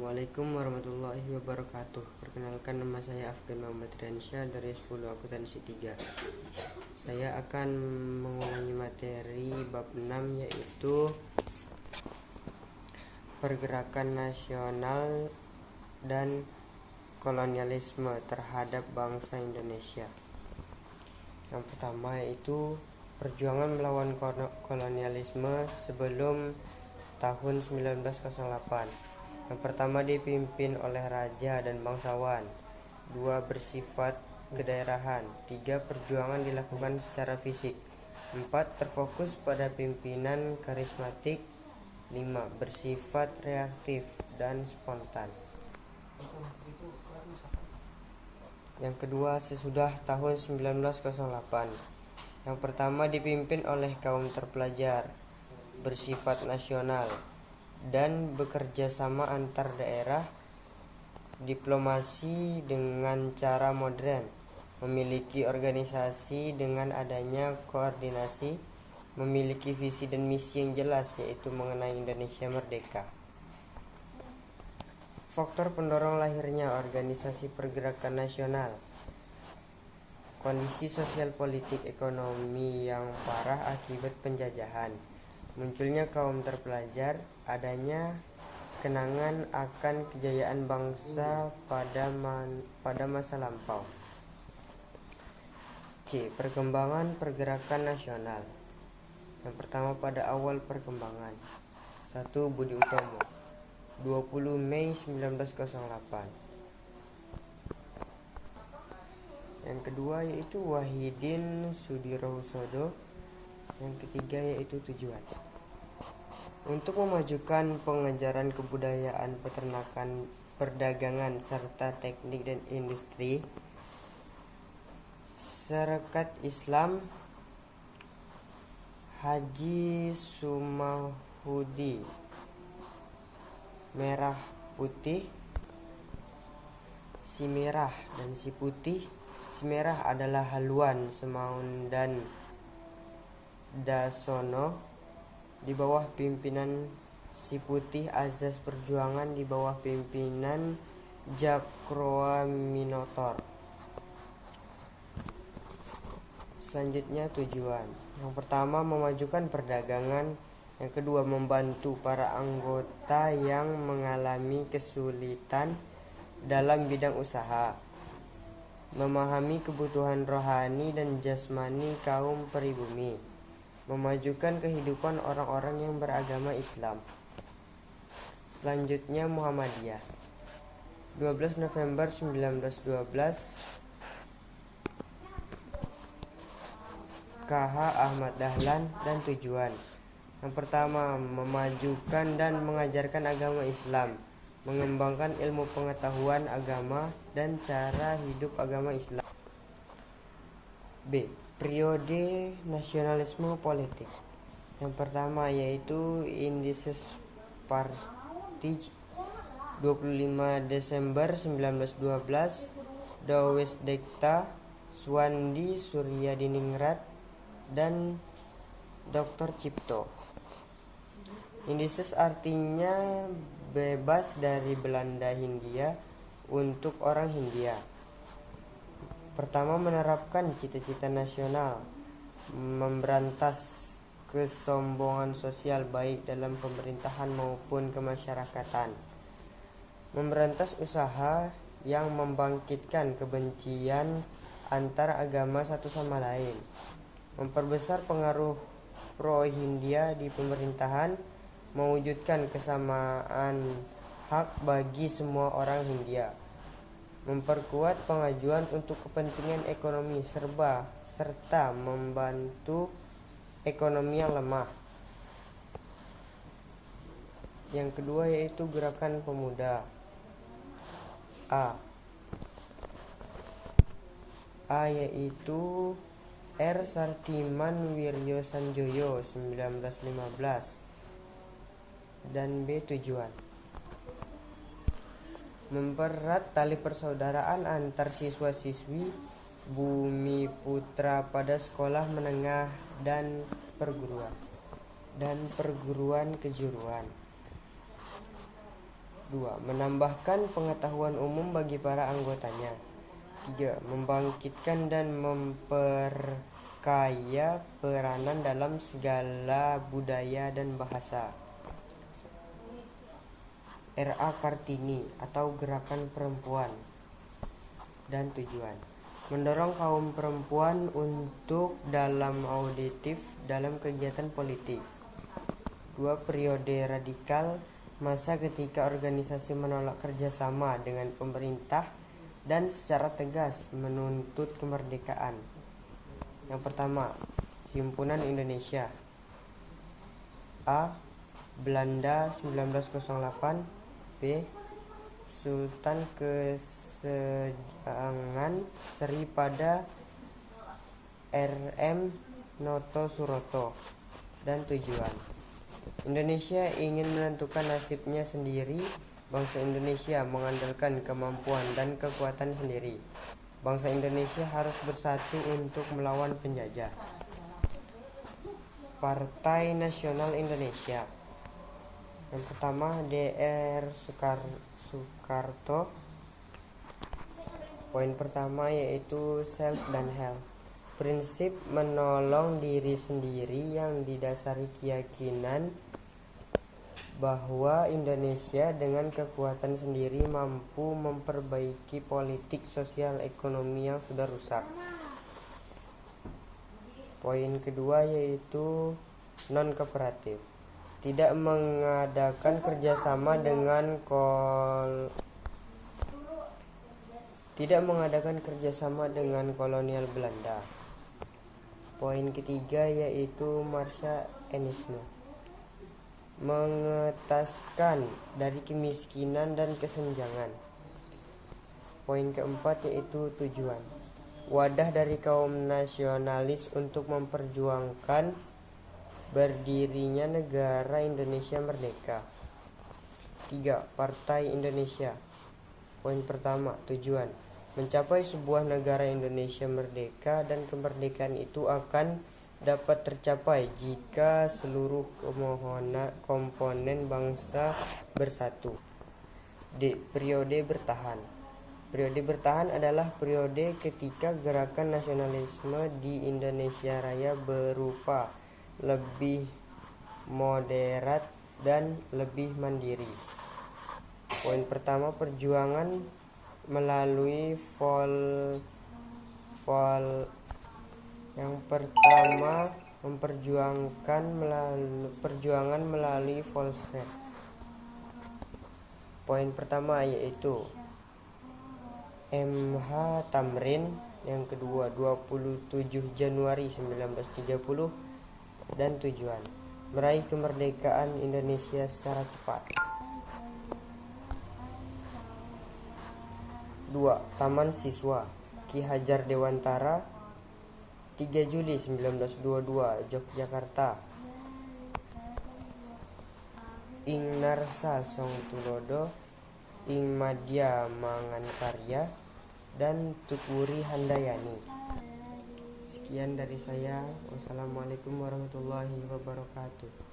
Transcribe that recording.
Assalamualaikum warahmatullahi wabarakatuh. Perkenalkan, nama saya Afgan Muhammad Riansyah dari 10 Akuntansi 3. Saya akan mengulangi materi bab 6, yaitu pergerakan nasional dan kolonialisme terhadap bangsa Indonesia. Yang pertama yaitu perjuangan melawan kolonialisme sebelum tahun 1908. Yang pertama dipimpin oleh raja dan bangsawan. 2. Bersifat kedaerahan. 3. Perjuangan dilakukan secara fisik. 4. Terfokus pada pimpinan karismatik. 5. Bersifat reaktif dan spontan. Yang kedua, sesudah tahun 1908. Yang pertama dipimpin oleh kaum terpelajar, bersifat nasional, dan bekerja sama antar daerah, diplomasi dengan cara modern, memiliki organisasi dengan adanya koordinasi, memiliki visi dan misi yang jelas, yaitu mengenai Indonesia merdeka. Faktor pendorong lahirnya organisasi pergerakan nasional: kondisi sosial politik ekonomi yang parah akibat penjajahan, munculnya kaum terpelajar, adanya kenangan akan kejayaan bangsa pada masa lampau. C. Perkembangan pergerakan nasional. Yang pertama, pada awal perkembangan. 1. Budi Utomo, 20 Mei 1908. Yang kedua yaitu Wahidin Sudirohusodo. Yang ketiga yaitu tujuan untuk memajukan pengajaran kebudayaan, peternakan, perdagangan, serta teknik dan industri. Sarekat Islam Haji Sumahudi, merah putih, si merah dan si putih. Si merah adalah Haluan, Semaun dan Dasono di bawah pimpinan si putih, Azaz Perjuangan di bawah pimpinan Jakroa Minotor. Selanjutnya tujuan. Yang pertama, memajukan perdagangan. Yang kedua, membantu para anggota yang mengalami kesulitan dalam bidang usaha, memahami kebutuhan rohani dan jasmani kaum pribumi, memajukan kehidupan orang-orang yang beragama Islam. Selanjutnya Muhammadiyah. 12 November 1912, KH Ahmad Dahlan. Dan tujuan. Yang pertama, memajukan dan mengajarkan agama Islam, mengembangkan ilmu pengetahuan agama dan cara hidup agama Islam. B. Periode nasionalisme politik. Yang pertama yaitu Indices Partage, 25 Desember 1912, Dawes Dekta, Suwandi Suryadiningrat, dan Dr. Cipto. Indices artinya bebas dari Belanda Hindia untuk orang Hindia. Pertama, menerapkan cita-cita nasional, memberantas kesombongan sosial baik dalam pemerintahan maupun kemasyarakatan, memberantas usaha yang membangkitkan kebencian antar agama satu sama lain, memperbesar pengaruh pro-Hindia di pemerintahan, mewujudkan kesamaan hak bagi semua orang Hindia, memperkuat pengajuan untuk kepentingan ekonomi serta membantu ekonomi yang lemah. Yang kedua yaitu Gerakan Pemuda. A yaitu R. Sartiman Wiryo Sanjoyo 1915. Dan B. Tujuan. Mempererat tali persaudaraan antar siswa-siswi Bumi Putra pada sekolah menengah dan perguruan kejuruan. 2. Menambahkan pengetahuan umum bagi para anggotanya. 3. Membangkitkan dan memperkaya peranan dalam segala budaya dan bahasa. R.A. Kartini atau Gerakan Perempuan. Dan tujuan: mendorong kaum perempuan untuk dalam auditif dalam kegiatan politik. 2. Periode radikal, masa ketika organisasi menolak kerjasama dengan pemerintah dan secara tegas menuntut kemerdekaan. Yang pertama, Himpunan Indonesia. A. Belanda 1908. B. Sultan Kesejangan Seri pada R.M. Noto Suroto. Dan tujuan: Indonesia ingin menentukan nasibnya sendiri. Bangsa Indonesia mengandalkan kemampuan dan kekuatan sendiri. Bangsa Indonesia harus bersatu untuk melawan penjajah. Partai Nasional Indonesia. Yang pertama, Dr. Soekarto. Poin pertama yaitu self dan health. Prinsip menolong diri sendiri yang didasari keyakinan bahwa Indonesia dengan kekuatan sendiri mampu memperbaiki politik sosial ekonomi yang sudah rusak. Poin kedua yaitu non-kooperatif. Tidak mengadakan kerjasama dengan kolonial Belanda. Poin ketiga yaitu Marxisme. Mengetaskan dari kemiskinan dan kesenjangan. Poin keempat yaitu tujuan: wadah dari kaum nasionalis untuk memperjuangkan berdirinya negara Indonesia merdeka. 3. Partai Indonesia. Poin pertama, tujuan: mencapai sebuah negara Indonesia merdeka, dan kemerdekaan itu akan dapat tercapai jika seluruh komponen bangsa bersatu. D. Periode bertahan. Periode bertahan adalah periode ketika gerakan nasionalisme di Indonesia Raya berupa lebih moderat dan lebih mandiri. Poin pertama, perjuangan melalui perjuangan melalui Volkswagen. Poin pertama yaitu M.H. Tamrin. Yang kedua, 27 Januari 1930. Dan tujuan: meraih kemerdekaan Indonesia secara cepat. 2. Taman Siswa Ki Hajar Dewantara, 3 Juli 1922, Yogyakarta. Ing Narsa Songtulodo, Ing Madya Mangankarya, dan Tutwuri Handayani. Sekian dari saya. Wassalamualaikum warahmatullahi wabarakatuh.